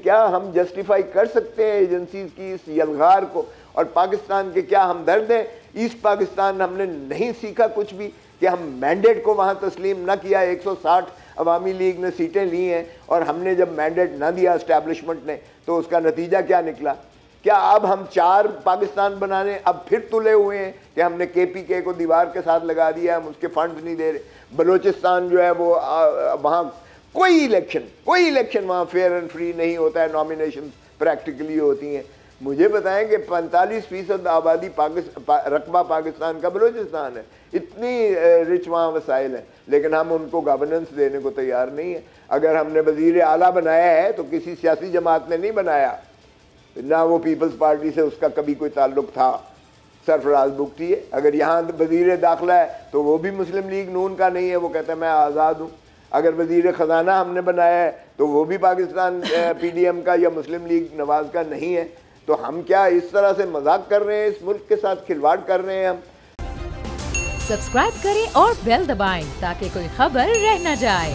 کیا ہم جسٹیفائی کر سکتے ہیں ایجنسیز کی اس یلغار کو؟ اور پاکستان کے کیا ہمدرد ہیں؟ ایسٹ پاکستان ہم نے نہیں سیکھا کچھ بھی کہ ہم مینڈیٹ کو وہاں تسلیم نہ کیا. 160 عوامی لیگ نے سیٹیں لی ہیں اور ہم نے جب مینڈیٹ نہ دیا اسٹیبلشمنٹ نے تو اس کا نتیجہ کیا نکلا؟ کیا اب ہم 4 پاکستان بنانے اب پھر تلے ہوئے ہیں کہ ہم نے کے پی کے کو دیوار کے ساتھ لگا دیا، ہم اس کے فنڈز نہیں دے رہے. بلوچستان جو ہے وہ وہاں کوئی الیکشن وہاں فیئر اینڈ فری نہیں ہوتا ہے، نامینیشن پریکٹیکلی ہوتی ہیں. مجھے بتائیں کہ 45% آبادی رقبہ پاکستان کا بلوچستان ہے، اتنی رچ وہاں وسائل ہیں، لیکن ہم ان کو گورننس دینے کو تیار نہیں ہیں. اگر ہم نے وزیر اعلیٰ بنایا ہے تو کسی سیاسی جماعت نے نہیں بنایا، نہ وہ پیپلز پارٹی سے اس کا کبھی کوئی تعلق تھا. سرفراز بگٹی ہے، اگر یہاں وزیر داخلہ ہے تو وہ بھی مسلم لیگ نون کا نہیں ہے، وہ کہتا ہے میں آزاد ہوں. اگر وزیر خزانہ ہم نے بنایا ہے تو وہ بھی پاکستان پی ڈی ایم کا یا مسلم لیگ نواز کا نہیں ہے. تو ہم کیا اس طرح سے مذاق کر رہے ہیں، اس ملک کے ساتھ کھلواڑ کر رہے ہیں ہم؟ سبسکرائب کریں اور بیل دبائیں تاکہ کوئی خبر رہ نہ جائے.